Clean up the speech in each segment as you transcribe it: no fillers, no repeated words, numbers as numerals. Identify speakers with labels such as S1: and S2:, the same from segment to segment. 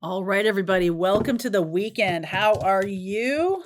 S1: All right, everybody, welcome to the weekend. How are you?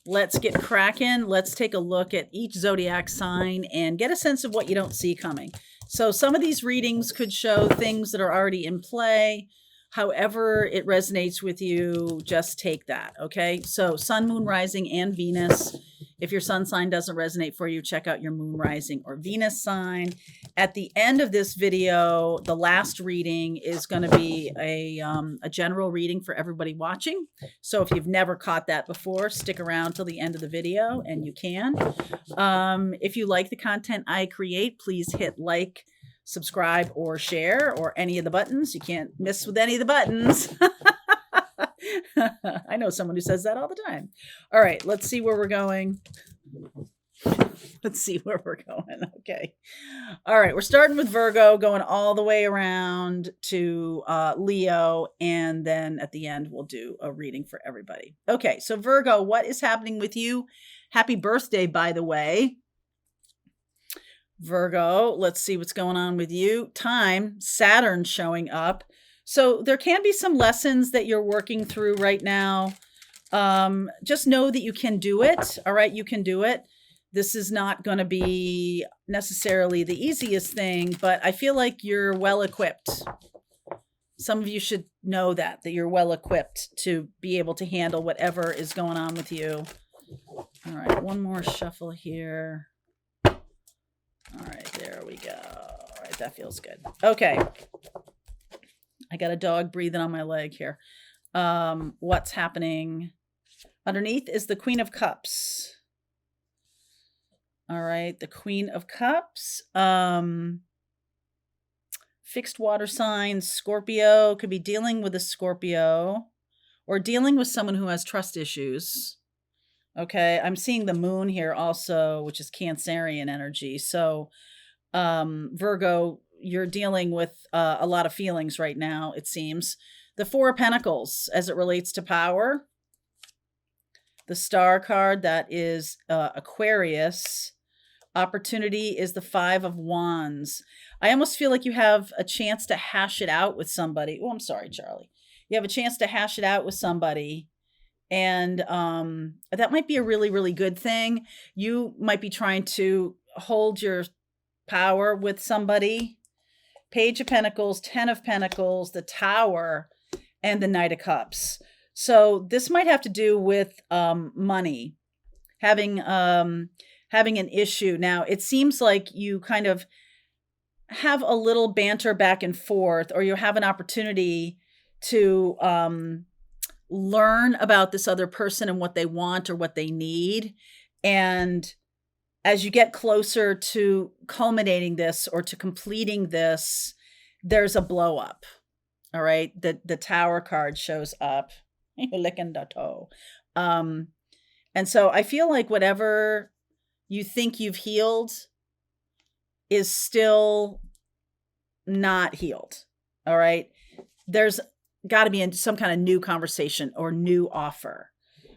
S1: Let's get cracking. Let's take a look at each zodiac sign and get a sense of what you don't see coming. So some of these readings could show things that are already in play. However it resonates with you, just take that, okay? So sun, moon, rising, and Venus. If your sun sign doesn't resonate for you, check out your moon, rising, or Venus sign. At the end of this video, the last reading is going to be a general reading for everybody watching. So if you've never caught that before, stick around till the end of the video and you can. If you like the content I create, please hit like, subscribe, or share, or any of the buttons. You can't miss with any of the buttons. I know someone who says that all the time. All right, let's see where we're going. Let's see where we're going. Okay. All right. We're starting with Virgo, going all the way around to Leo. And then at the end, we'll do a reading for everybody. Okay. So Virgo, what is happening with you? Happy birthday, by the way. Virgo, let's see what's going on with you. Time, Saturn showing up. So there can be some lessons that you're working through right now. Just know that you can do it. All right. You can do it. This is not going to be necessarily the easiest thing, but I feel like you're well equipped. Some of you should know that you're well equipped to be able to handle whatever is going on with you. All right, one more shuffle here. All right, there we go. All right, that feels good. Okay. I got a dog breathing on my leg here. What's happening? Underneath is the Queen of Cups. All right, the Queen of Cups. Fixed water signs, Scorpio, could be dealing with a Scorpio or dealing with someone who has trust issues. Okay, I'm seeing the moon here also, which is Cancerian energy. So Virgo, you're dealing with a lot of feelings right now, it seems. The Four of Pentacles as it relates to power. The Star card, that is Aquarius. Opportunity is the Five of Wands. I almost feel like you have a chance to hash it out with somebody. Oh, I'm sorry, Charlie. You have a chance to hash it out with somebody. And that might be a really, really good thing. You might be trying to hold your power with somebody. Page of Pentacles, 10 of Pentacles, the Tower, and the Knight of Cups. So this might have to do with money, having an issue. Now, it seems like you kind of have a little banter back and forth, or you have an opportunity to learn about this other person and what they want or what they need. And as you get closer to culminating this or to completing this, there's a blow up. All right. The Tower card shows up. You're licking the toe. And so I feel like whatever you think you've healed is still not healed. All right. There's got to be some kind of new conversation or new offer.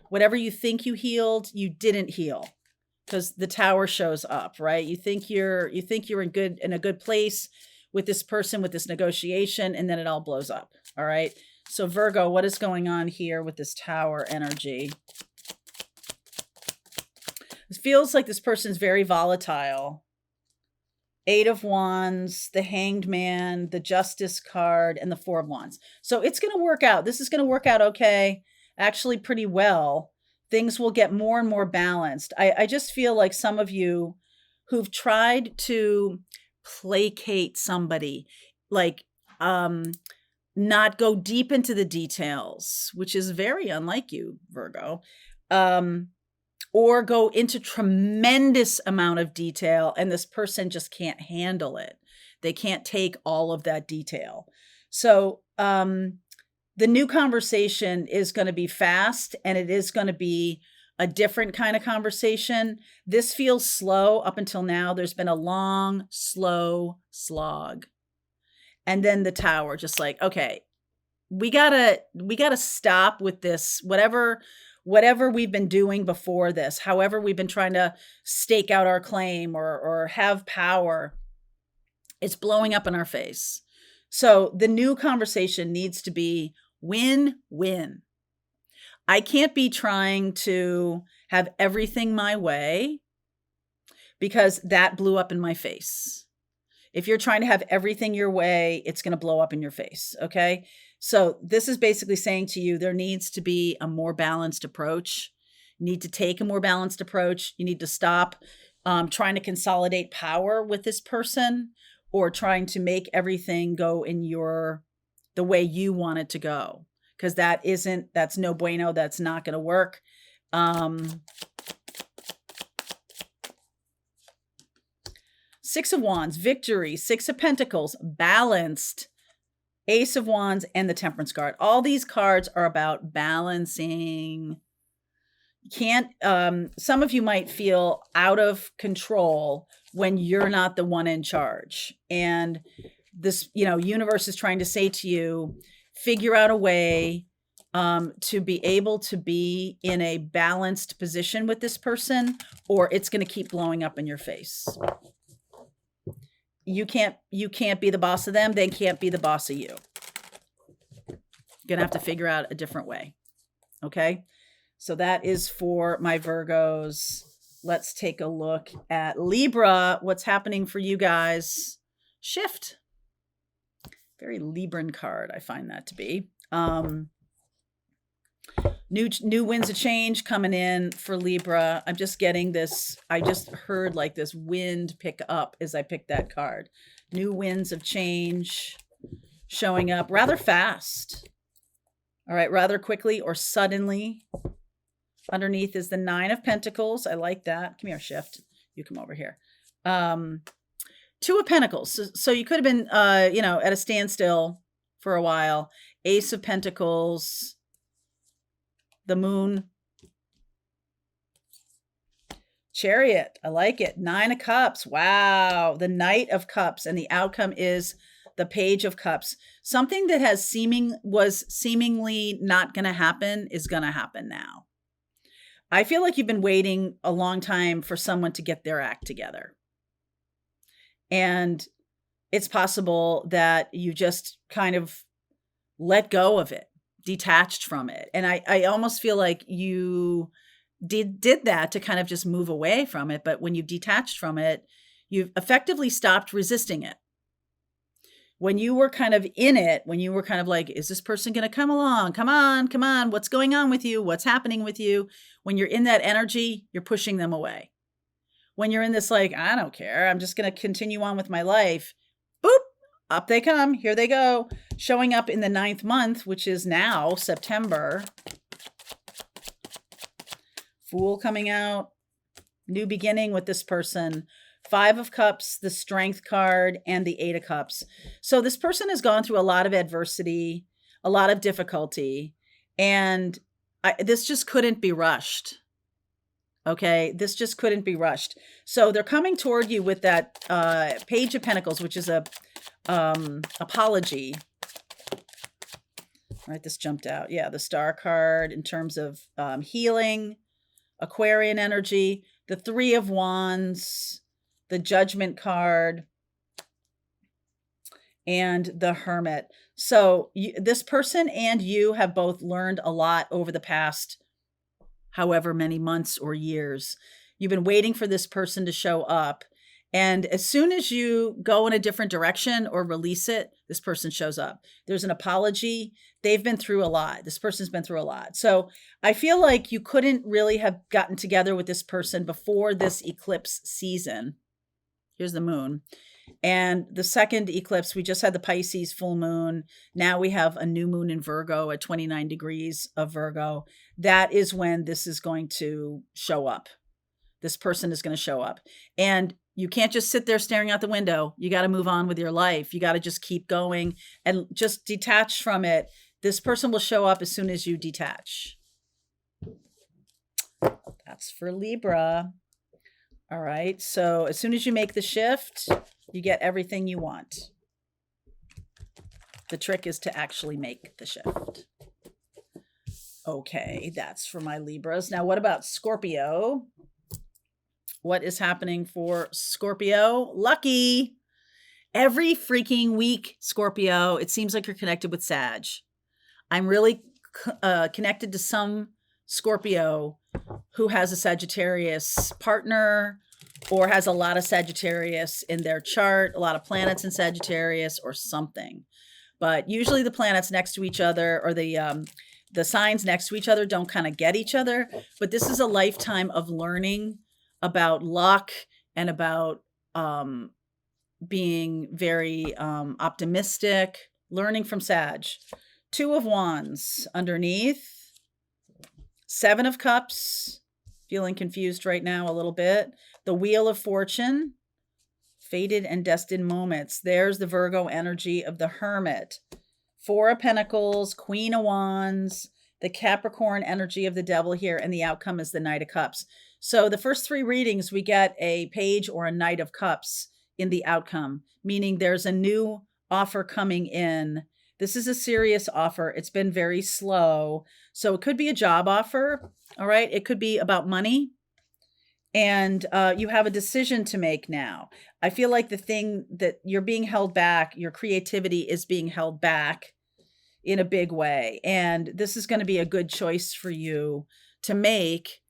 S1: Whatever you think you healed, you didn't heal, because the Tower shows up, right? You think you're in a good place with this person, with this negotiation, and then it all blows up. All right. So Virgo, what is going on here with this Tower energy? It feels like this person's very volatile. Eight of Wands, the Hanged Man, the Justice card, and the Four of Wands. So it's going to work out. This is going to work out okay, actually pretty well. Things will get more and more balanced. I just feel like some of you who've tried to placate somebody, like not go deep into the details, which is very unlike you, Virgo, or go into tremendous amount of detail, and this person just can't handle it. They can't take all of that detail. So the new conversation is going to be fast, and it is going to be a different kind of conversation. This feels slow up until now. There's been a long, slow slog. And then the Tower, just like, okay, we gotta stop with this, whatever we've been doing before this, however we've been trying to stake out our claim or have power, it's blowing up in our face. So the new conversation needs to be Win-win. I can't be trying to have everything my way because that blew up in my face. If you're trying to have everything your way, it's going to blow up in your face. Okay. So this is basically saying to you, there needs to be a more balanced approach. You need to take a more balanced approach. You need to stop trying to consolidate power with this person or trying to make everything go in the way you want it to go. Because that's no bueno. That's not going to work. Six of Wands, victory, Six of Pentacles, balanced, Ace of Wands, and the Temperance card. All these cards are about balancing. Some of you might feel out of control when you're not the one in charge. And this, universe is trying to say to you, figure out a way to be able to be in a balanced position with this person, or it's going to keep blowing up in your face. You can't be the boss of them. They can't be the boss of you. You're going to have to figure out a different way. Okay. So that is for my Virgos. Let's take a look at Libra. What's happening for you guys? Shift. Very Libran card. I find that to be. New winds of change coming in for Libra. I'm just getting this. I just heard like this wind pick up as I picked that card. New winds of change showing up rather fast. All right, rather quickly or suddenly. Underneath is the Nine of Pentacles. I like that. Come here, Shift. You come over here. Two of Pentacles. So you could have been, at a standstill for a while. Ace of Pentacles. The Moon. Chariot. I like it. Nine of Cups. Wow. The Knight of Cups. And the outcome is the Page of Cups. Something that was seemingly not going to happen is going to happen now. I feel like you've been waiting a long time for someone to get their act together. And it's possible that you just kind of let go of it, detached from it. And I almost feel like you did that to kind of just move away from it. But when you detached from it, you've effectively stopped resisting it. When you were kind of in it, when you were kind of like, is this person going to come along? Come on. What's going on with you? What's happening with you? When you're in that energy, you're pushing them away. When you're in this, like, I don't care, I'm just going to continue on with my life. Boop, up they come. Here they go. Showing up in the 9th month, which is now September. Fool coming out. New beginning with this person. Five of Cups, the Strength card, and the Eight of Cups. So this person has gone through a lot of adversity, a lot of difficulty, and this just couldn't be rushed. Okay, this just couldn't be rushed. So they're coming toward you with that Page of Pentacles, which is a apology. All right, this jumped out. Yeah, the Star card in terms of healing, Aquarian energy, the Three of Wands, the Judgment card, and the Hermit. So this person and you have both learned a lot over the past however many months or years. You've been waiting for this person to show up. And as soon as you go in a different direction or release it, this person shows up. There's an apology. They've been through a lot. This person's been through a lot. So I feel like you couldn't really have gotten together with this person before this eclipse season. Here's the moon. And the second eclipse, we just had the Pisces full moon. Now we have a new moon in Virgo at 29 degrees of Virgo. That is when this is going to show up. This person is going to show up. And you can't just sit there staring out the window. You got to move on with your life. You got to just keep going and just detach from it. This person will show up as soon as you detach. That's for Libra. All right. So as soon as you make the shift, you get everything you want. The trick is to actually make the shift. Okay, that's for my Libras. Now, what about Scorpio? What is happening for Scorpio? Lucky. Every freaking week, Scorpio, it seems like you're connected with Sag. I'm really connected to some Scorpio who has a Sagittarius partner or has a lot of Sagittarius in their chart, a lot of planets in Sagittarius or something. But usually the planets next to each other or the signs next to each other don't kind of get each other. But this is a lifetime of learning about luck and about being very optimistic, learning from Sag. 2 of Wands underneath. 7 of Cups, feeling confused right now a little bit. The Wheel of Fortune, fated and destined moments. There's the Virgo energy of the Hermit. 4 of Pentacles, Queen of Wands, the Capricorn energy of the Devil here, and the outcome is the Knight of Cups. So the first 3 readings, we get a Page or a Knight of Cups in the outcome, meaning there's a new offer coming in. This is a serious offer. It's been very slow. So it could be a job offer. All right. It could be about money. And you have a decision to make now. I feel like the thing that you're being held back, your creativity is being held back in a big way. And this is going to be a good choice for you to make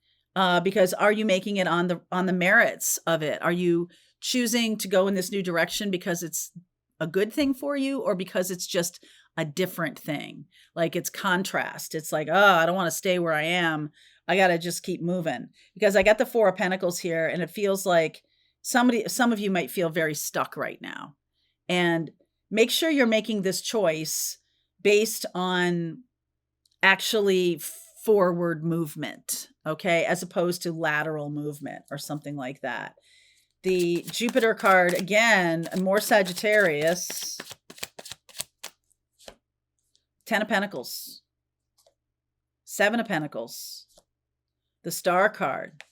S1: because are you making it on the merits of it? Are you choosing to go in this new direction because it's a good thing for you or because it's just a different thing? Like it's contrast. It's like, oh, I don't want to stay where I am. I got to just keep moving because I got the 4 of Pentacles here and it feels like some of you might feel very stuck right now. And make sure you're making this choice based on actually forward movement, okay, as opposed to lateral movement or something like that. The Jupiter card, again, more Sagittarius. 10 of Pentacles. 7 of Pentacles. The Star card.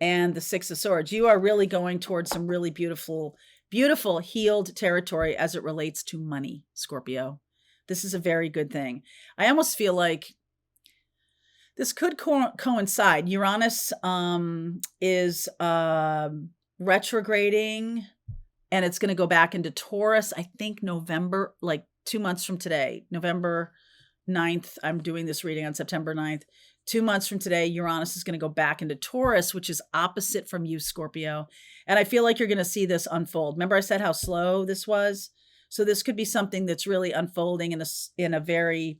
S1: And the 6 of Swords. You are really going towards some really beautiful, beautiful healed territory as it relates to money, Scorpio. This is a very good thing. I almost feel like this could coincide. Uranus is retrograding and it's going to go back into Taurus, I think November, like 2 months from today, November 9th. I'm doing this reading on September 9th. 2 months from today, Uranus is going to go back into Taurus, which is opposite from you, Scorpio. And I feel like you're going to see this unfold. Remember I said how slow this was? So this could be something that's really unfolding in a very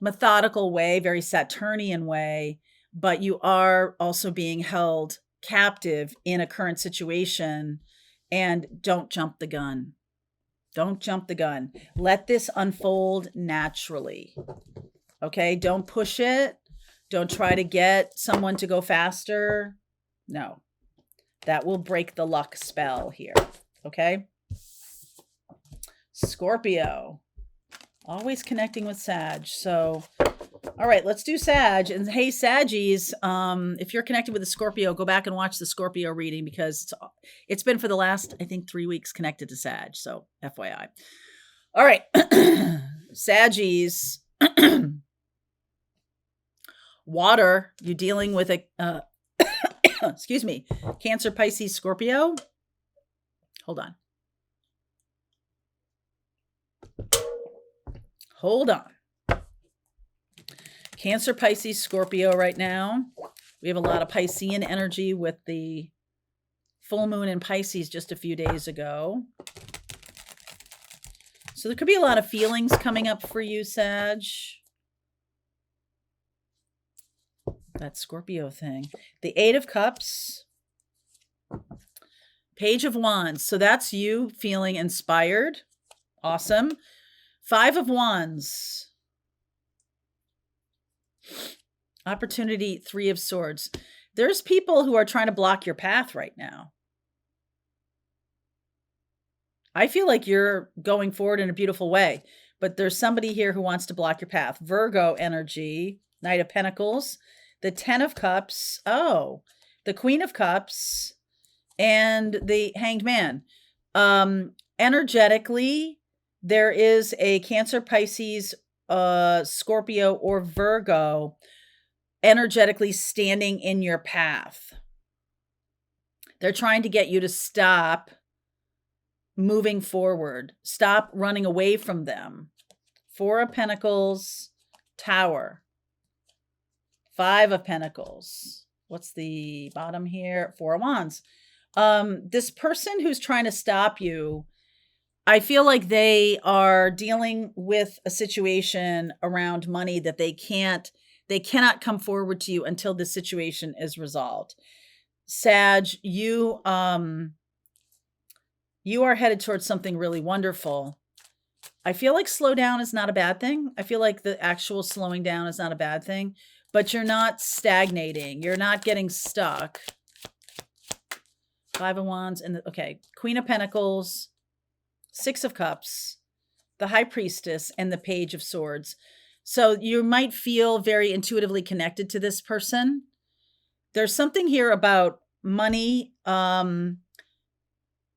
S1: methodical way, very Saturnian way, but you are also being held captive in a current situation. And don't jump the gun. Don't jump the gun. Let this unfold naturally. Okay? Don't push it. Don't try to get someone to go faster. No. That will break the luck spell here. Okay? Scorpio. Always connecting with Sag. So, all right, let's do Sag. And hey, Saggies, if you're connected with a Scorpio, go back and watch the Scorpio reading because it's been for the last, I think, 3 weeks connected to Sag. So, FYI. All right. Saggies. Water. You're dealing with a, excuse me, Cancer, Pisces, Scorpio. Hold on. Hold on. Cancer, Pisces, Scorpio right now. We have a lot of Piscean energy with the full moon in Pisces just a few days ago. So there could be a lot of feelings coming up for you, Sag. That Scorpio thing. The 8 of Cups. Page of Wands. So that's you feeling inspired. Awesome. 5 of Wands. Opportunity, 3 of Swords. There's people who are trying to block your path right now. I feel like you're going forward in a beautiful way, but there's somebody here who wants to block your path. Virgo energy, Knight of Pentacles, the 10 of Cups. Oh, the Queen of Cups and the Hanged Man. Energetically, there is a Cancer, Pisces, Scorpio, or Virgo energetically standing in your path. They're trying to get you to stop moving forward. Stop running away from them. Four of Pentacles, Tower. Five of Pentacles. What's the bottom here? Four of Wands. This person who's trying to stop you, I feel like they are dealing with a situation around money that they cannot come forward to you until the situation is resolved. Sag, you are headed towards something really wonderful. I feel like slow down is not a bad thing. I feel like the actual slowing down is not a bad thing, but you're not stagnating. You're not getting stuck. Five of Wands and okay, Queen of Pentacles, Six of Cups, the High Priestess, and the Page of Swords. So you might feel very intuitively connected to this person. There's something here about money,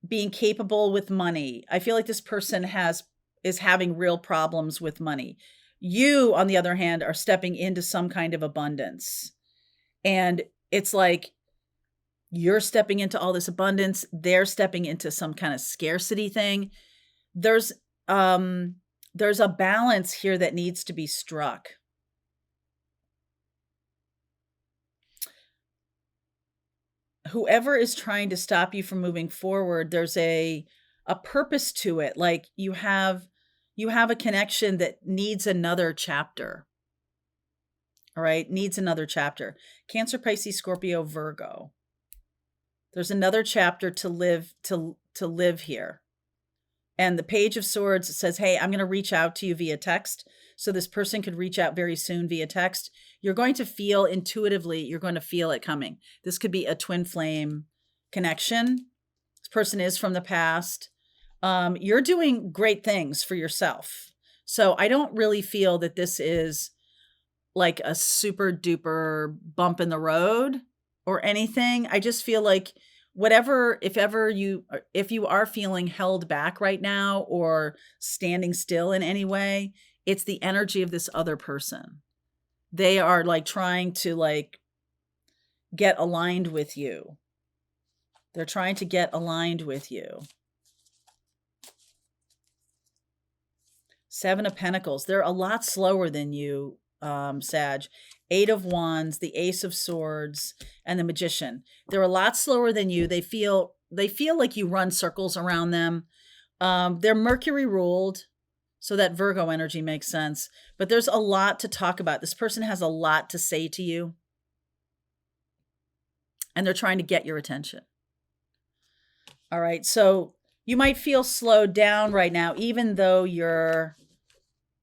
S1: being capable with money. I feel like this person is having real problems with money. You, on the other hand, are stepping into some kind of abundance. And it's like you're stepping into all this abundance. They're stepping into some kind of scarcity thing. There's a balance here that needs to be struck. Whoever is trying to stop you from moving forward, there's a purpose to it. Like you have a connection that needs another chapter. All right, needs another chapter. Cancer, Pisces, Scorpio, Virgo. There's another chapter to live here. And the Page of Swords says, hey, I'm going to reach out to you via text. So this person could reach out very soon via text. You're going to feel intuitively, you're going to feel it coming. This could be a twin flame connection. This person is from the past. You're doing great things for yourself. So I don't really feel that this is like a super duper bump in the road or anything. I just feel like if you are feeling held back right now or standing still in any way, it's the energy of this other person. They are like trying to like get aligned with you. They're trying to get aligned with you. Seven of Pentacles. They're a lot slower than you, Sag. Eight of Wands, the Ace of Swords, and the Magician. They're a lot slower than you. They feel like you run circles around them. They're Mercury ruled, so that Virgo energy makes sense. But there's a lot to talk about. This person has a lot to say to you. And they're trying to get your attention. All right, so you might feel slowed down right now, even though you're...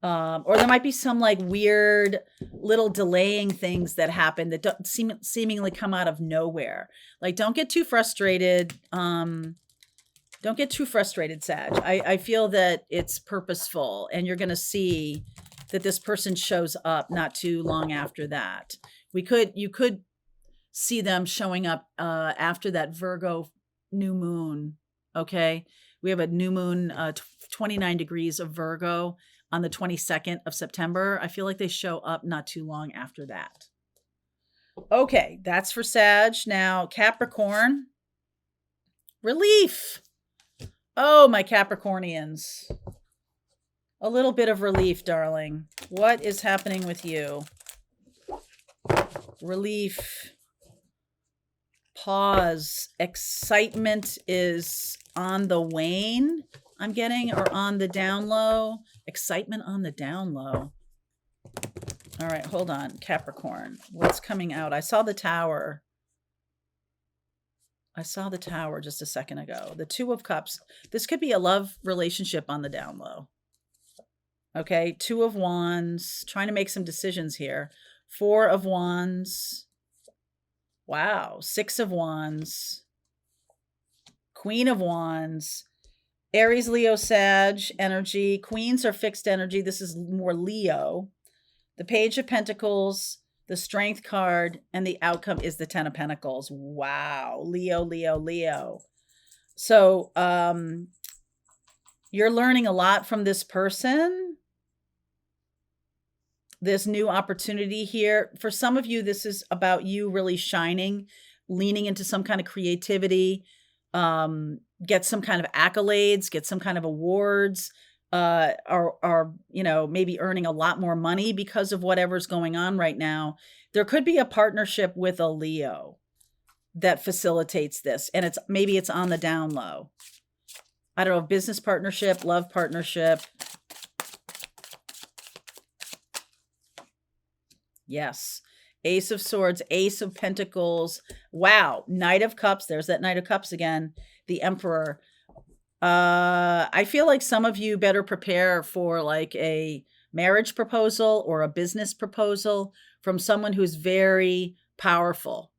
S1: or there might be some like weird little delaying things that happen that don't seemingly come out of nowhere. Like, don't get too frustrated. Don't get too frustrated, Sag. I feel that it's purposeful, and you're going to see that this person shows up not too long after that. You could see them showing up after that Virgo new moon. Okay. We have a new moon, 29 degrees of Virgo on the 22nd of September. I feel like they show up not too long after that. Okay, that's for Sag. Now, Capricorn. Relief. Oh, my Capricornians. A little bit of relief, darling. What is happening with you? Relief. Pause. Excitement is on the wane, I'm getting, or on the down low. Excitement on the down low. All right, hold on. Capricorn, what's coming out? I saw the Tower. I saw the Tower just a second ago. The Two of Cups. This could be a love relationship on the down low. Okay, Two of Wands. Trying to make some decisions here. Four of Wands. Wow. Six of Wands. Queen of Wands. Aries, Leo, Sag energy. Queens are fixed energy. This is more Leo. The Page of Pentacles, the Strength card, and the outcome is the Ten of Pentacles. Wow. Leo, Leo, Leo. So you're learning a lot from this person. This new opportunity here. For some of you, this is about you really shining, leaning into some kind of creativity, get some kind of accolades, get some kind of awards, are, you know, maybe earning a lot more money because of whatever's going on right now. There could be a partnership with a Leo that facilitates this. And maybe it's on the down low. I don't know, business partnership, love partnership. Yes. Ace of Swords, Ace of Pentacles. Wow. Knight of Cups. There's that Knight of Cups again. The Emperor. I feel like some of you better prepare for like a marriage proposal or a business proposal from someone who's very powerful.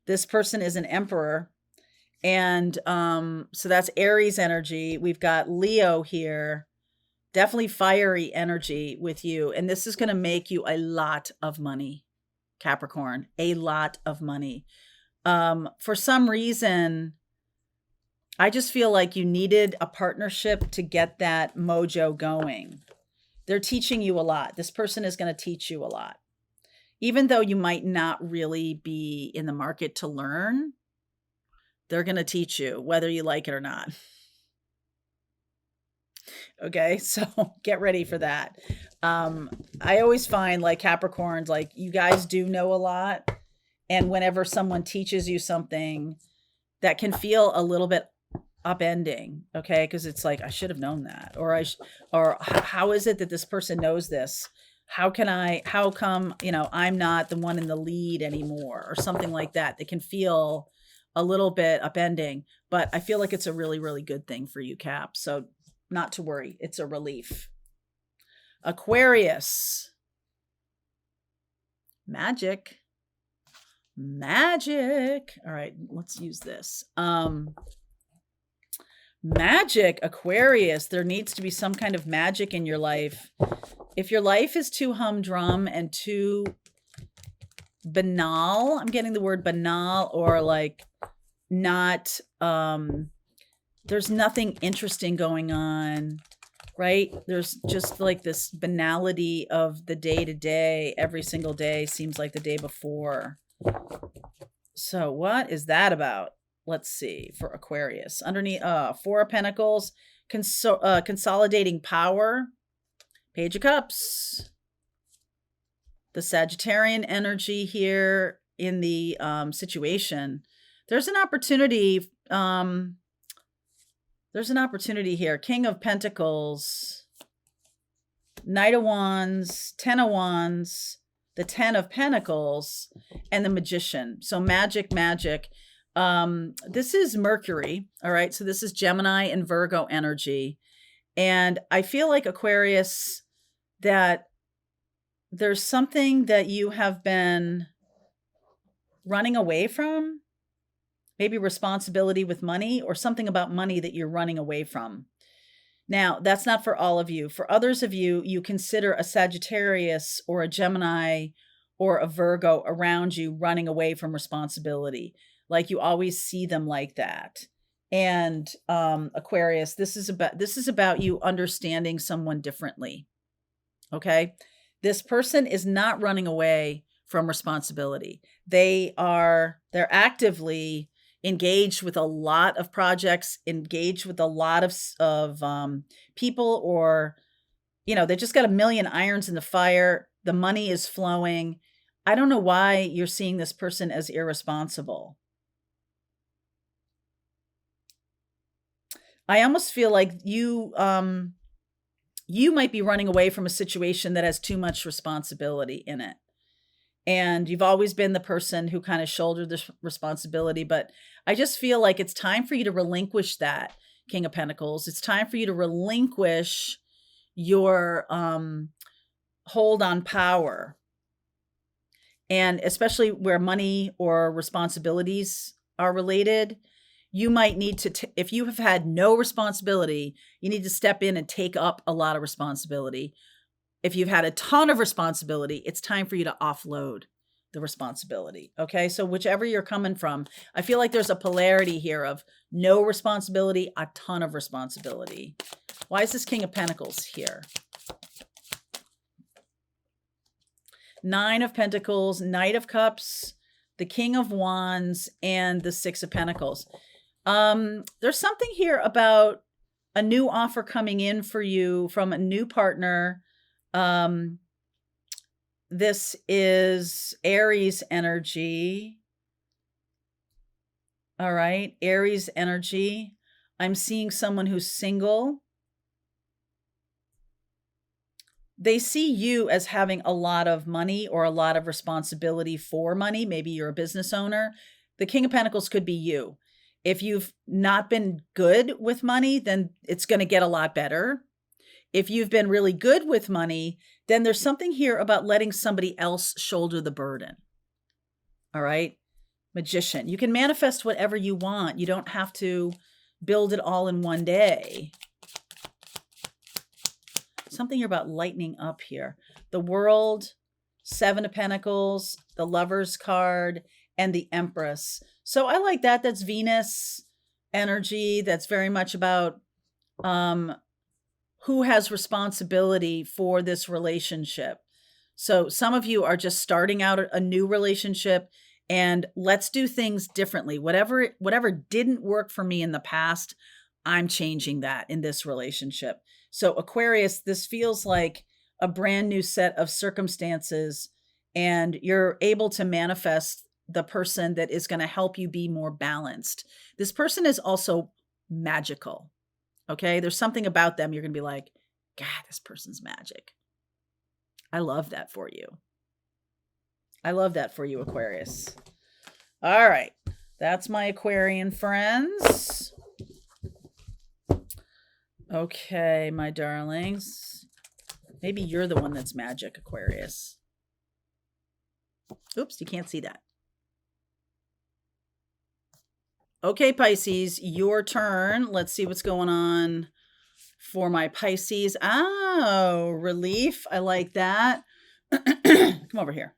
S1: This person is an Emperor. And so that's Aries energy. We've got Leo here. Definitely fiery energy with you. And this is going to make you a lot of money, Capricorn. A lot of money. For some reason, I just feel like you needed a partnership to get that mojo going. They're teaching you a lot. This person is going to teach you a lot. Even though you might not really be in the market to learn, they're going to teach you whether you like it or not. Okay, so get ready for that. I always find like Capricorns, like you guys do know a lot. And whenever someone teaches you something, that can feel a little bit upending, okay? Because it's like, I should have known that. Or how is it that this person knows this? How come, you know, I'm not the one in the lead anymore or something like that. They can feel a little bit upending, but I feel like it's a really, really good thing for you, Cap. So not to worry. It's a relief. Aquarius. Magic. All right, let's use this. Magic, Aquarius. There needs to be some kind of magic in your life. If your life is too humdrum and too banal, I'm getting the word banal, or like not, there's nothing interesting going on, right? There's just like this banality of the day to day. Every single day seems like the day before. So what is that about? Let's see, for Aquarius. Underneath, Four of Pentacles, consolidating power. Page of Cups. The Sagittarian energy here in the situation. There's an opportunity. There's an opportunity here. King of Pentacles. Knight of Wands. Ten of Wands. The Ten of Pentacles. And the Magician. So magic. This is Mercury. All right. So this is Gemini and Virgo energy. And I feel like Aquarius, that there's something that you have been running away from, maybe responsibility with money or something about money that you're running away from. Now, that's not for all of you. For others of you, you consider a Sagittarius or a Gemini or a Virgo around you running away from responsibility. Like you always see them like that. And Aquarius, this is about you understanding someone differently. Okay? This person is not running away from responsibility. They're actively engaged with a lot of projects, engaged with a lot of people, or, you know, they just got a million irons in the fire. The money is flowing. I don't know why you're seeing this person as irresponsible. I almost feel like you might be running away from a situation that has too much responsibility in it. And you've always been the person who kind of shouldered this responsibility. But I just feel like it's time for you to relinquish that, King of Pentacles. It's time for you to relinquish your hold on power. And especially where money or responsibilities are related, you might need to, if you have had no responsibility, you need to step in and take up a lot of responsibility. If you've had a ton of responsibility, it's time for you to offload the responsibility. Okay. So whichever you're coming from, I feel like there's a polarity here of no responsibility, a ton of responsibility. Why is this King of Pentacles here? Nine of Pentacles, Knight of Cups, the King of Wands, and the Six of Pentacles. There's something here about a new offer coming in for you from a new partner. This is Aries energy. All right, Aries energy. I'm seeing someone who's single. They see you as having a lot of money or a lot of responsibility for money. Maybe you're a business owner. The King of Pentacles could be you. If you've not been good with money, then it's going to get a lot better. If you've been really good with money, then there's something here about letting somebody else shoulder the burden. All right. Magician. You can manifest whatever you want. You don't have to build it all in one day. Something about lightening up here. The World, Seven of Pentacles, the Lover's card, and the Empress. So I like that. That's Venus energy. That's very much about who has responsibility for this relationship. So some of you are just starting out a new relationship, and let's do things differently. Whatever didn't work for me in the past, I'm changing that in this relationship. So Aquarius, this feels like a brand new set of circumstances, and you're able to manifest the person that is going to help you be more balanced. This person is also magical. Okay. There's something about them. You're going to be like, God, this person's magic. I love that for you. I love that for you, Aquarius. All right. That's my Aquarian friends. Okay, my darlings. Maybe you're the one that's magic, Aquarius. Oops, you can't see that. Okay, Pisces, your turn. Let's see what's going on for my Pisces. Oh, relief. I like that. Come over here.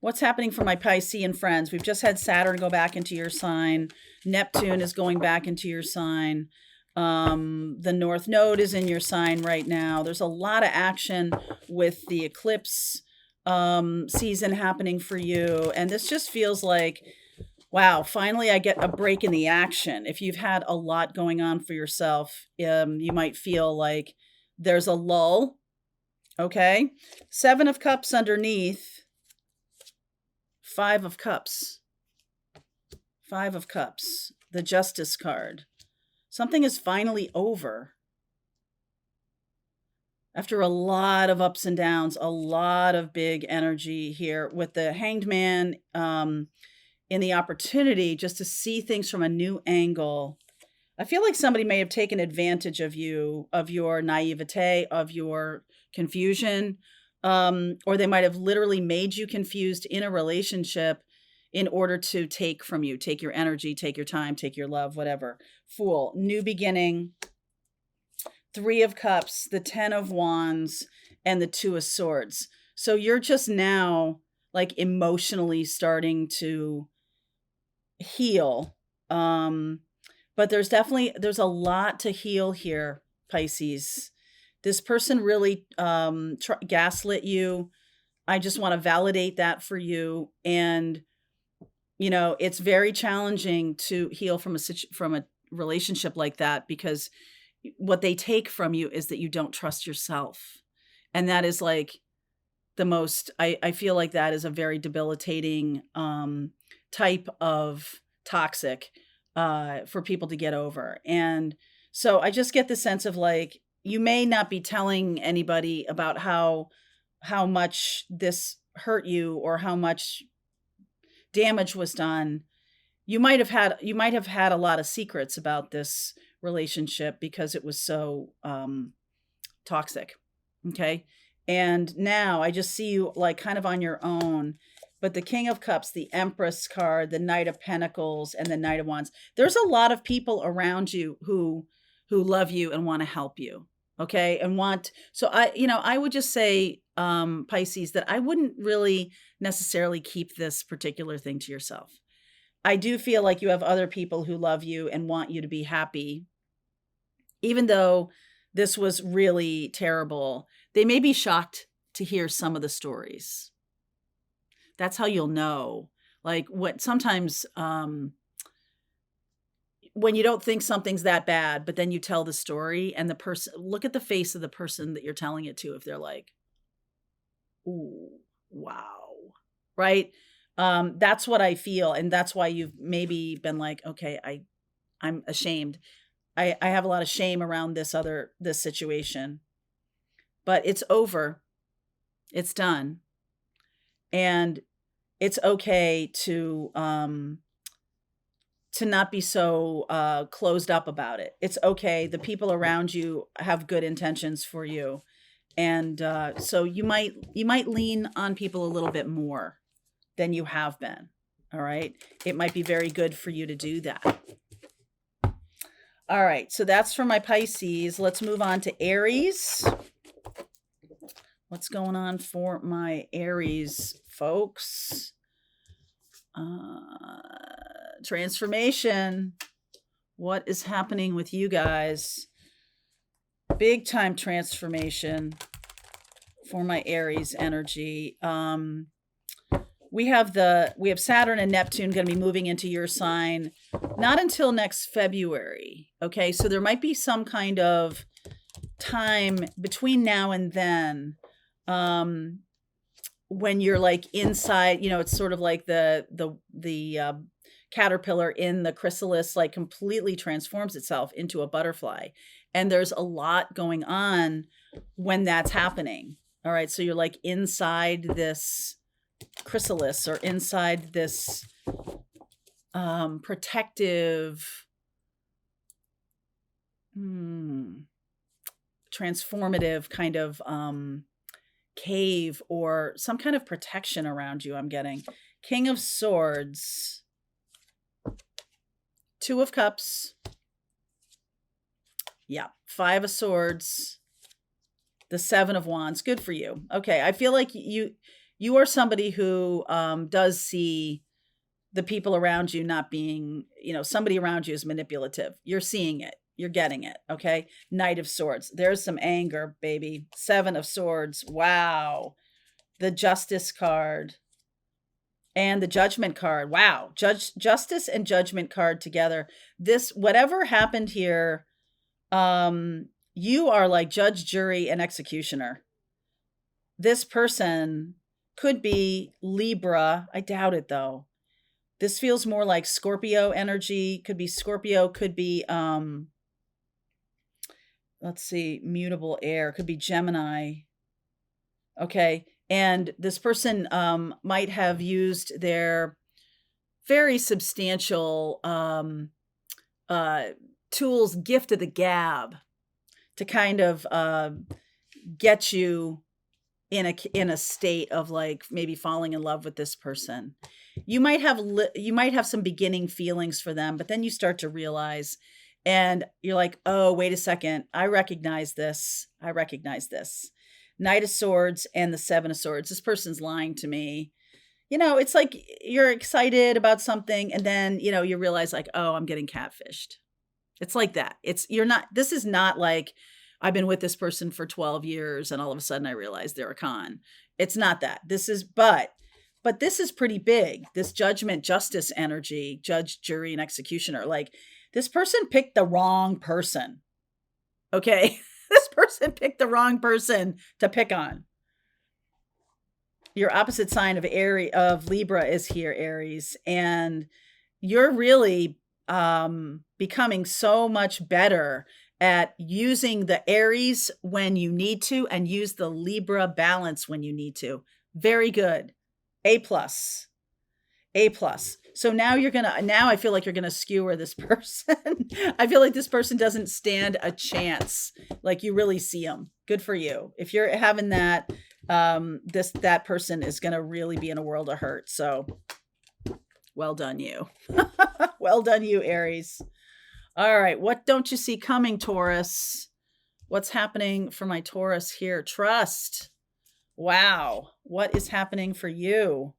S1: What's happening for my Piscean friends? We've just had Saturn go back into your sign. Neptune is going back into your sign. The North Node is in your sign right now. There's a lot of action with the eclipse season happening for you. And this just feels like, wow, finally I get a break in the action. If you've had a lot going on for yourself, you might feel like there's a lull. Okay. 7 of Cups underneath. 5 of Cups. 5 of Cups. The Justice card. Something is finally over. After a lot of ups and downs, a lot of big energy here with the Hanged Man in the opportunity just to see things from a new angle. I feel like somebody may have taken advantage of you, of your naivete, of your confusion, or they might have literally made you confused in a relationship in order to take from you, take your energy, take your time, take your love, whatever. Fool, new beginning, 3 of Cups, the 10 of Wands, and the 2 of Swords. So you're just now like emotionally starting to heal. But there's a lot to heal here, Pisces. This person really gaslit you. I just want to validate that for you. And you know, it's very challenging to heal from a relationship like that, because what they take from you is that you don't trust yourself. And that is like the most, I feel like that is a very debilitating type of toxic for people to get over. And so I just get the sense of like, you may not be telling anybody about how much this hurt you or how much damage was done. You might have had a lot of secrets about this relationship because it was so toxic. Okay. And now I just see you like kind of on your own. But the King of Cups, the Empress card, the Knight of Pentacles, and the Knight of Wands, there's a lot of people around you who love you and want to help you. Okay. And so I would just say, Pisces, that I wouldn't really necessarily keep this particular thing to yourself. I do feel like you have other people who love you and want you to be happy. Even though this was really terrible, they may be shocked to hear some of the stories. That's how you'll know. Like what sometimes when you don't think something's that bad, but then you tell the story and the person, look at the face of the person that you're telling it to. If they're like, ooh, wow. Right. That's what I feel. And that's why you've maybe been like, okay, I'm ashamed. I have a lot of shame around this situation, but it's over. It's done. And it's okay to not be so closed up about it. It's okay. The people around you have good intentions for you. And so you might lean on people a little bit more than you have been. All right. It might be very good for you to do that. All right. So that's for my Pisces. Let's move on to Aries. What's going on for my Aries folks? Transformation. What is happening with you guys? Big time transformation for my Aries energy. We have Saturn and Neptune going to be moving into your sign, not until next February. Okay. So there might be some kind of time between now and then, when you're like inside, it's sort of like the caterpillar in the chrysalis, like completely transforms itself into a butterfly. And there's a lot going on when that's happening. All right. So you're like inside this chrysalis or inside this protective, transformative kind of cave or some kind of protection around you. I'm getting King of Swords, Two of Cups, yeah, Five of Swords, the Seven of Wands. Good for you. Okay, I feel like you are somebody who does see the people around you not being, somebody around you is manipulative. You're seeing it. You're getting it. Okay. Knight of Swords. There's some anger, baby. Seven of Swords. Wow. The Justice card and the Judgment card. Wow. Justice and Judgment card together. Whatever happened here, you are like judge, jury, and executioner. This person could be Libra. I doubt it though. This feels more like Scorpio energy. Could be Scorpio, could be, let's see, mutable air, could be Gemini. Okay. And this person might have used their very substantial tools, gift of the gab, to kind of get you in a state of like maybe falling in love with this person. You might have some beginning feelings for them, but then you start to realize, and you're like, oh, wait a second. I recognize this. Knight of Swords and the Seven of Swords. This person's lying to me. It's like you're excited about something and then, you realize like, oh, I'm getting catfished. It's like that. This is not like I've been with this person for 12 years and all of a sudden I realize they're a con. It's not that. But this is pretty big. This judgment, justice energy, judge, jury, and executioner. Like, this person picked the wrong person. Okay. This person picked the wrong person to pick on. Your opposite sign of Libra is here, Aries. And you're really becoming so much better at using the Aries when you need to and use the Libra balance when you need to. Very good. A+. So now I feel like you're going to skewer this person. I feel like this person doesn't stand a chance. Like, you really see them. Good for you. If you're having that, that person is going to really be in a world of hurt. So well done, you. Well done, you, Aries. All right. What don't you see coming, Taurus? What's happening for my Taurus here? Trust. Wow. What is happening for you?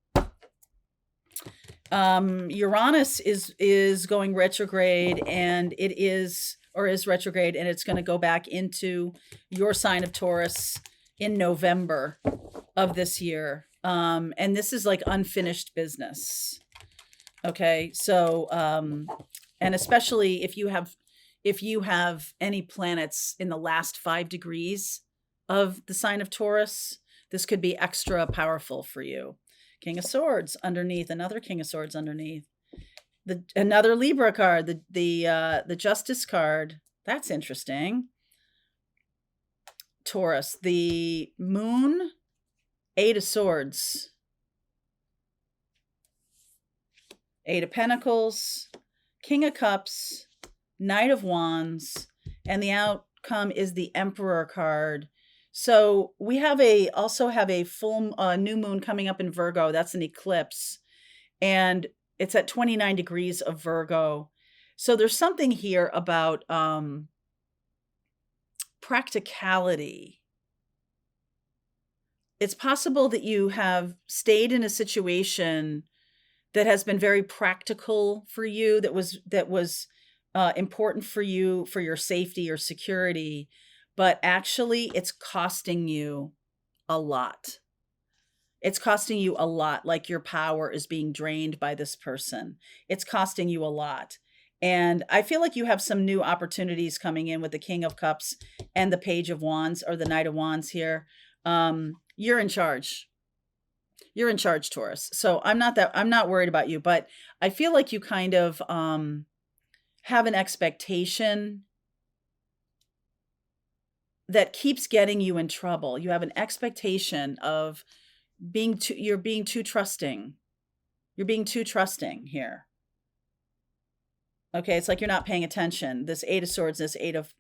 S1: Uranus is going retrograde, and is retrograde, and it's going to go back into your sign of Taurus in November of this year. And this is like unfinished business. Okay. So, And especially if you have any planets in the last 5 degrees of the sign of Taurus, this could be extra powerful for you. King of Swords underneath, another King of Swords underneath. Another Libra card, the Justice card. That's interesting. Taurus, the Moon, 8 of Swords, 8 of Pentacles, King of Cups, Knight of Wands, and the outcome is the Emperor card. So we also have a full new moon coming up in Virgo. That's an eclipse. And it's at 29 degrees of Virgo. So there's something here about practicality. It's possible that you have stayed in a situation that has been very practical for you, that was important for you, for your safety or security, but actually it's costing you a lot. It's costing you a lot, like your power is being drained by this person. It's costing you a lot. And I feel like you have some new opportunities coming in with the King of Cups and the Page of Wands, or the Knight of Wands here. You're in charge. You're in charge, Taurus. So I'm not worried about you, but I feel like you kind of have an expectation that keeps getting you in trouble. You have an expectation of you're being too trusting. You're being too trusting here. Okay, it's like you're not paying attention. This 8 of Swords, this 8 of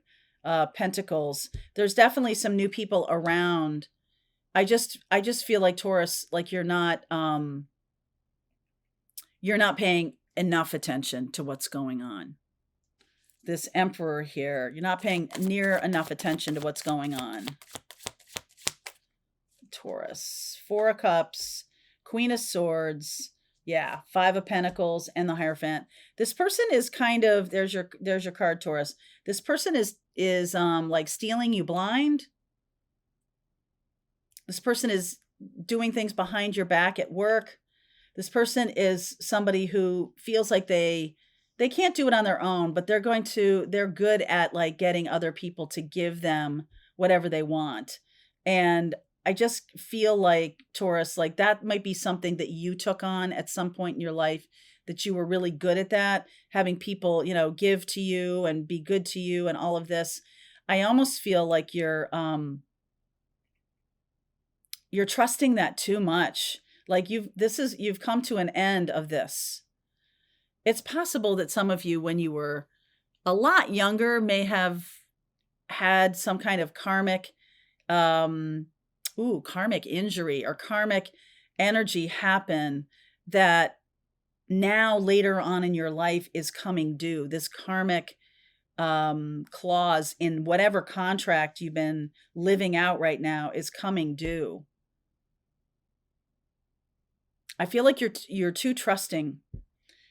S1: Pentacles. There's definitely some new people around. I just feel like, Taurus, like you're not paying enough attention to what's going on. This Emperor here, you're not paying near enough attention to what's going on. Taurus, 4 of Cups, Queen of Swords, yeah, 5 of Pentacles, and the Hierophant. This person is kind of, there's your card, Taurus. This person is like stealing you blind. This person is doing things behind your back at work. This person is somebody who feels like they can't do it on their own, but they're good at like getting other people to give them whatever they want. And I just feel like, Taurus, like that might be something that you took on at some point in your life, that you were really good at that, having people, give to you and be good to you and all of this. I almost feel like you're trusting that too much. Like you've come to an end of this. It's possible that some of you, when you were a lot younger, may have had some kind of karmic injury or karmic energy happen that now later on in your life is coming due. This karmic clause in whatever contract you've been living out right now is coming due. I feel like you're too trusting.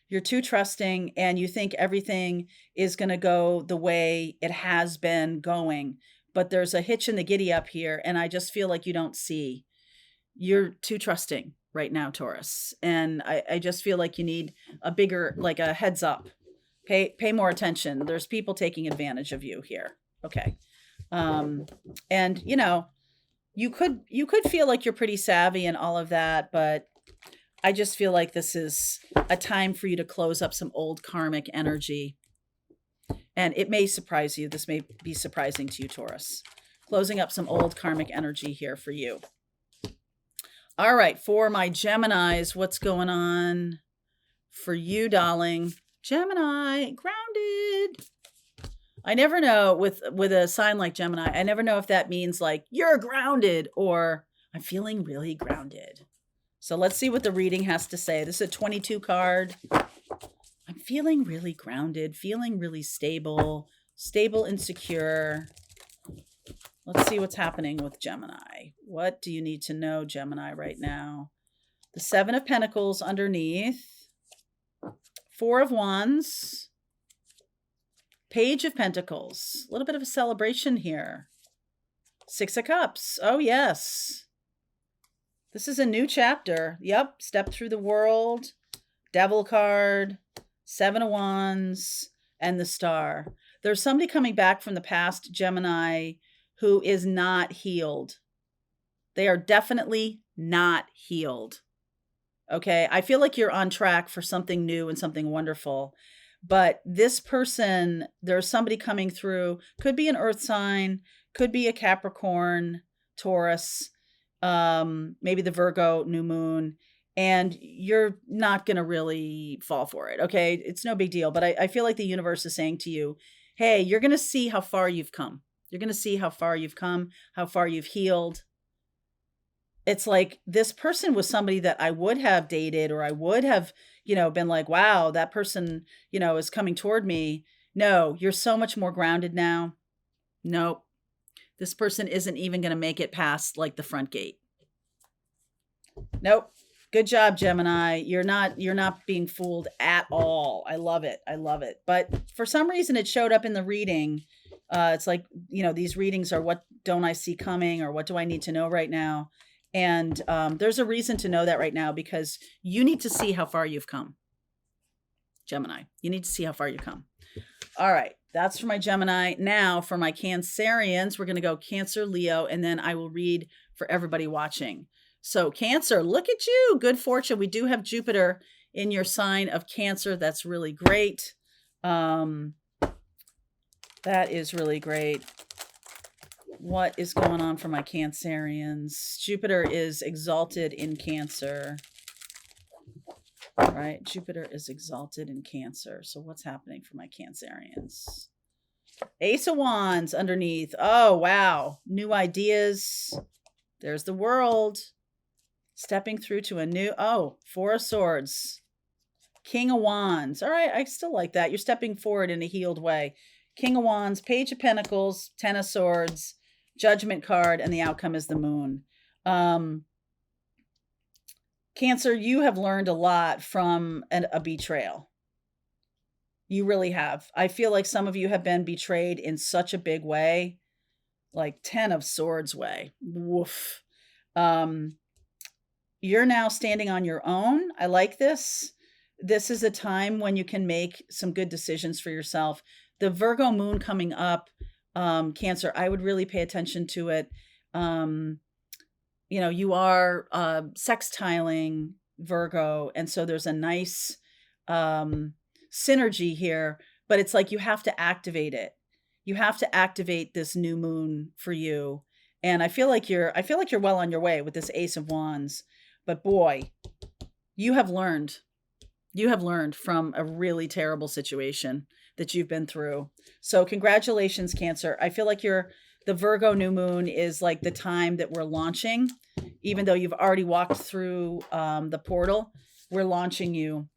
S1: You're too trusting, and you think everything is going to go the way it has been going. But there's a hitch in the giddy up here, and I just feel like you don't see. You're too trusting right now, Taurus. And I just feel like you need a bigger, like a heads up. Pay more attention. There's people taking advantage of you here. Okay. And you could feel like you're pretty savvy and all of that, but I just feel like this is a time for you to close up some old karmic energy. And it may surprise you. This may be surprising to you, Taurus. Closing up some old karmic energy here for you. All right, for my Geminis, what's going on for you, darling? Gemini, grounded. I never know with a sign like Gemini, I never know if that means like you're grounded or I'm feeling really grounded. So let's see what the reading has to say. This is a 22 card. I'm feeling really grounded, feeling really stable and secure. Let's see what's happening with Gemini. What do you need to know, Gemini, right now? The 7 of Pentacles underneath. 4 of Wands. Page of Pentacles. A little bit of a celebration here. 6 of Cups. Oh, yes. This is a new chapter. Yep. Step through the world. Devil card. Seven of Wands, and the Star. There's somebody coming back from the past, Gemini, who is not healed. They are definitely not healed. Okay. I feel like you're on track for something new and something wonderful. But this person, there's somebody coming through, could be an earth sign, could be a Capricorn, Taurus, maybe the Virgo new moon, and you're not going to really fall for it. Okay. It's no big deal. But I feel like the universe is saying to you, hey, you're going to see how far you've come. You're going to see how far you've come, how far you've healed. It's like this person was somebody that I would have dated, or I would have, been like, wow, that person, is coming toward me. No, you're so much more grounded now. Nope. This person isn't even going to make it past like the front gate. Nope. Good job, Gemini. You're not being fooled at all. I love it. I love it. But for some reason it showed up in the reading. It's like, these readings are what don't I see coming, or what do I need to know right now? And there's a reason to know that right now, because you need to see how far you've come. Gemini, you need to see how far you've come. All right. That's for my Gemini. Now for my Cancerians, we're going to go Cancer, Leo, and then I will read for everybody watching. So Cancer, look at you. Good fortune. We do have Jupiter in your sign of Cancer. That's really great. That is really great. What is going on for my Cancerians? Jupiter is exalted in Cancer. All right. Jupiter is exalted in Cancer. So what's happening for my Cancerians? Ace of Wands underneath. Oh, wow. New ideas. There's the World. Stepping through to a new, Four of Swords. King of Wands. All right. I still like that. You're stepping forward in a healed way. King of Wands, Page of Pentacles, Ten of Swords, Judgment card, and the outcome is the Moon. Cancer, you have learned a lot from a betrayal. You really have. I feel like some of you have been betrayed in such a big way, like 10 of Swords way. Woof. You're now standing on your own. I like this. This is a time when you can make some good decisions for yourself. The Virgo moon coming up, Cancer, I would really pay attention to it. You are sextiling Virgo, and so there's a nice synergy here, but it's like you have to activate it. You have to activate this new moon for you. And I feel like you're well on your way with this Ace of Wands. But boy, you have learned from a really terrible situation that you've been through. So congratulations, Cancer. I feel like the Virgo new moon is like the time that we're launching, even though you've already walked through the portal. We're launching you.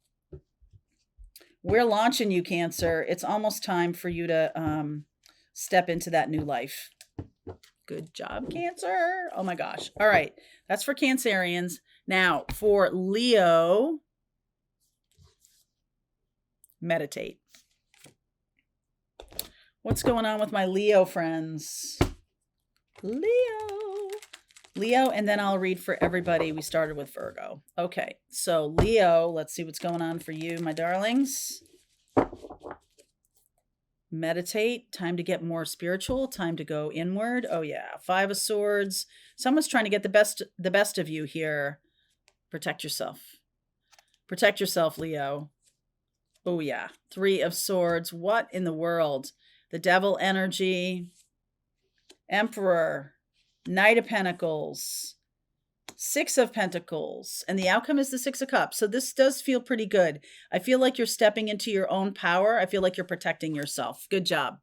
S1: We're launching you, Cancer. It's almost time for you to step into that new life. Good job, Cancer. Oh my gosh. All right. That's for Cancerians. Now for Leo, meditate. What's going on with my Leo friends? Leo, and then I'll read for everybody. We started with Virgo. Okay, so Leo, let's see what's going on for you, my darlings. Meditate. Time to get more spiritual. Time to go inward. Oh yeah, Five of Swords. Someone's trying to get the best of you here. Protect yourself. Protect yourself, Leo. Oh yeah, Three of Swords. What in the world? The Devil energy. Emperor. Knight of Pentacles. Six of Pentacles. And the outcome is the Six of Cups. So this does feel pretty good. I feel like you're stepping into your own power. I feel like you're protecting yourself. Good job.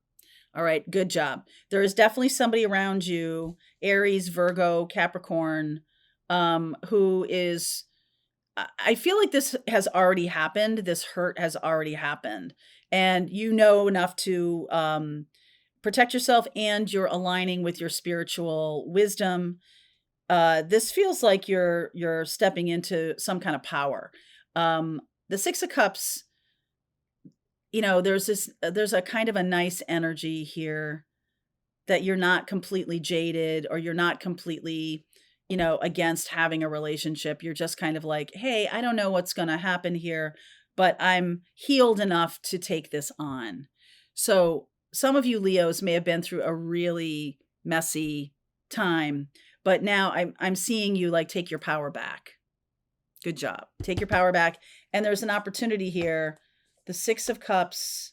S1: All right, good job. There is definitely somebody around you, Aries, Virgo, Capricorn, who is, I feel like this has already happened. This hurt has already happened. And you know enough to protect yourself, and you're aligning with your spiritual wisdom. This feels like you're stepping into some kind of power. The Six of Cups, there's a kind of a nice energy here that you're not completely jaded, or you're not completely, against having a relationship. You're just kind of like, hey, I don't know what's going to happen here, but I'm healed enough to take this on. So some of you Leos may have been through a really messy time, but now I'm seeing you like take your power back. Good job. Take your power back. And there's an opportunity here. The 6 of Cups.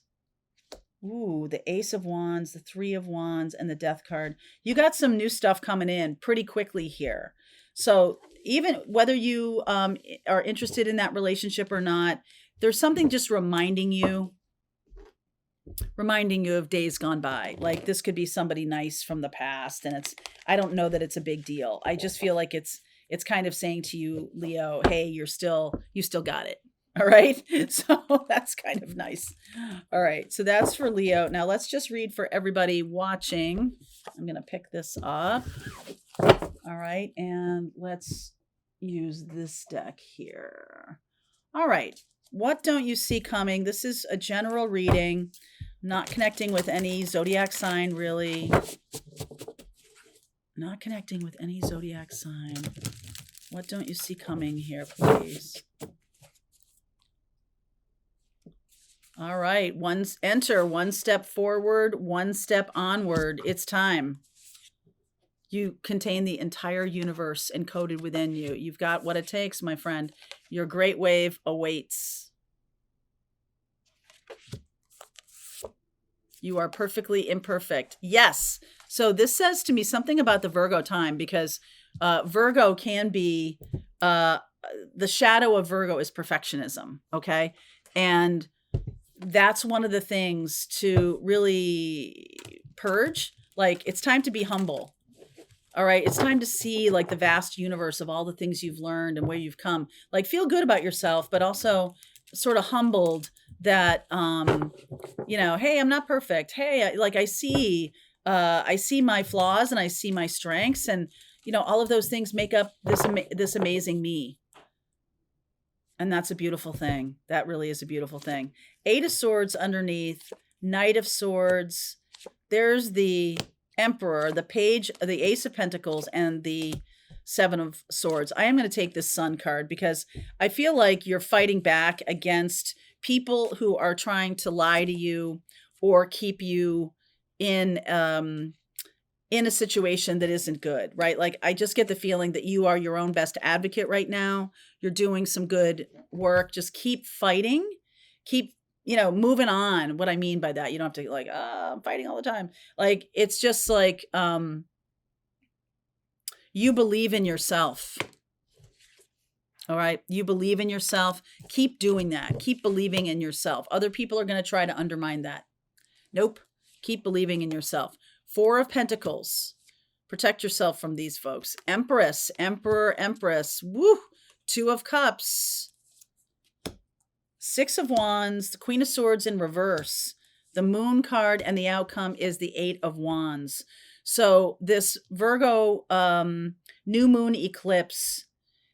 S1: Ooh, the Ace of Wands, the 3 of Wands, and the Death card. You got some new stuff coming in pretty quickly here. So even whether you are interested in that relationship or not, there's something just reminding you of days gone by. Like this could be somebody nice from the past, and I don't know that it's a big deal. I just feel like it's kind of saying to you, Leo, hey, you still got it. All right. So that's kind of nice. All right. So that's for Leo. Now let's just read for everybody watching. I'm going to pick this up. All right. And let's use this deck here. All right. What don't you see coming? This is a general reading, not connecting with any zodiac sign, really. Not connecting with any zodiac sign. What don't you see coming here, please? All right. Enter 1 step forward, 1 step onward. It's time. You contain the entire universe encoded within you. You've got what it takes, my friend. Your great wave awaits. You are perfectly imperfect. Yes. So this says to me something about the Virgo time, because Virgo can be, the shadow of Virgo is perfectionism. Okay. And that's one of the things to really purge. Like it's time to be humble. All right. It's time to see like the vast universe of all the things you've learned and where you've come. Like feel good about yourself, but also sort of humbled that, hey, I'm not perfect. Hey, I see my flaws and I see my strengths, and, all of those things make up this amazing me. And that's a beautiful thing. That really is a beautiful thing. 8 of Swords underneath, Knight of Swords. There's the Emperor, the Page, the Ace of Pentacles, and the 7 of Swords. I am going to take this Sun card because I feel like you're fighting back against people who are trying to lie to you or keep you in a situation that isn't good, right? Like I just get the feeling that you are your own best advocate right now. You're doing some good work. Just keep fighting. Keep, moving on. What I mean by that, you don't have to like, I'm fighting all the time. Like, it's just like, you believe in yourself. All right. You believe in yourself. Keep doing that. Keep believing in yourself. Other people are going to try to undermine that. Nope. Keep believing in yourself. 4 of Pentacles. Protect yourself from these folks. Empress, Emperor, Empress. Woo. 2 of Cups. 6 of Wands. The Queen of Swords in reverse. The Moon card, and the outcome is the 8 of Wands. So this Virgo new moon eclipse,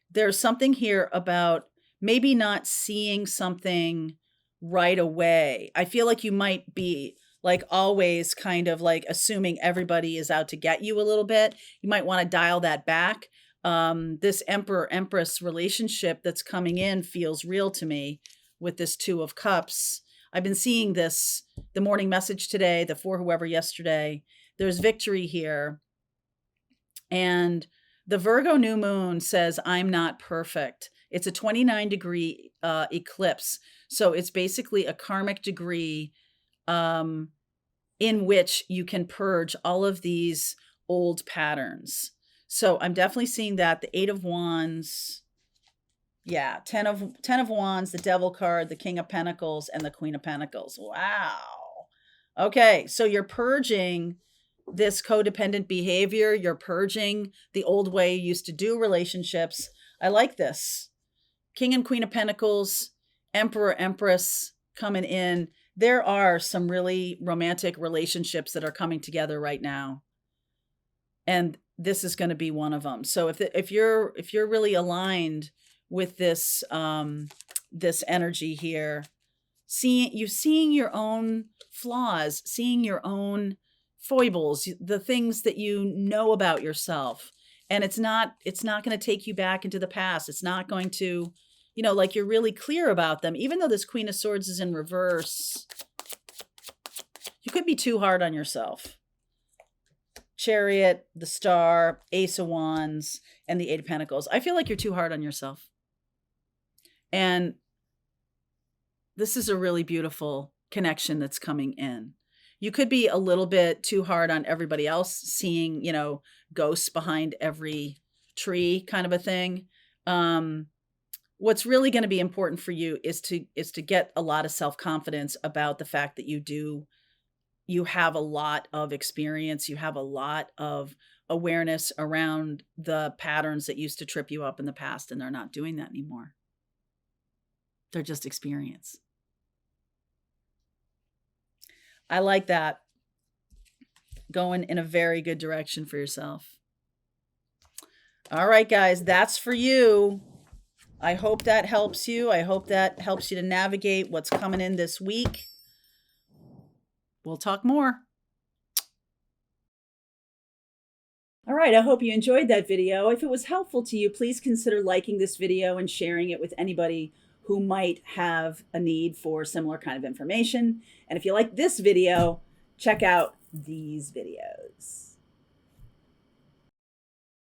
S1: there's something here about maybe not seeing something right away. I feel like you might be like always kind of like assuming everybody is out to get you a little bit. You might want to dial that back. This Emperor Empress relationship that's coming in feels real to me with this 2 of Cups. I've been seeing this, the morning message today, the for whoever yesterday. There's victory here. And the Virgo new moon says, I'm not perfect. It's a 29-degree eclipse. So it's basically a karmic degree in which you can purge all of these old patterns. So I'm definitely seeing that. The 8 of Wands. Yeah, 10 of Wands, the Devil card, the King of Pentacles, and the Queen of Pentacles. Wow. Okay, so you're purging this codependent behavior. You're purging the old way you used to do relationships. I like this. King and Queen of Pentacles, Emperor, Empress coming in. There are some really romantic relationships that are coming together right now. And this is going to be one of them. So if you're really aligned with this this energy here, seeing your own flaws, seeing your own foibles, the things that you know about yourself, and it's not going to take you back into the past. It's not going to, you know, like you're really clear about them, even though this Queen of Swords is in reverse. You could be too hard on yourself. Chariot, the Star, Ace of Wands, and the Eight of Pentacles. I feel like you're too hard on yourself. And this is a really beautiful connection that's coming in. You could be a little bit too hard on everybody else, seeing, you know, ghosts behind every tree kind of a thing. What's really going to be important for you is to get a lot of self-confidence about the fact that you have a lot of experience. You have a lot of awareness around the patterns that used to trip you up in the past, and they're not doing that anymore. They're just experience. I like that. Going in a very good direction for yourself. All right, guys, that's for you. I hope that helps you. I hope that helps you to navigate what's coming in this week. We'll talk more. All right, I hope you enjoyed that video. If it was helpful to you, please consider liking this video and sharing it with anybody who might have a need for similar kind of information. And if you like this video, check out these videos.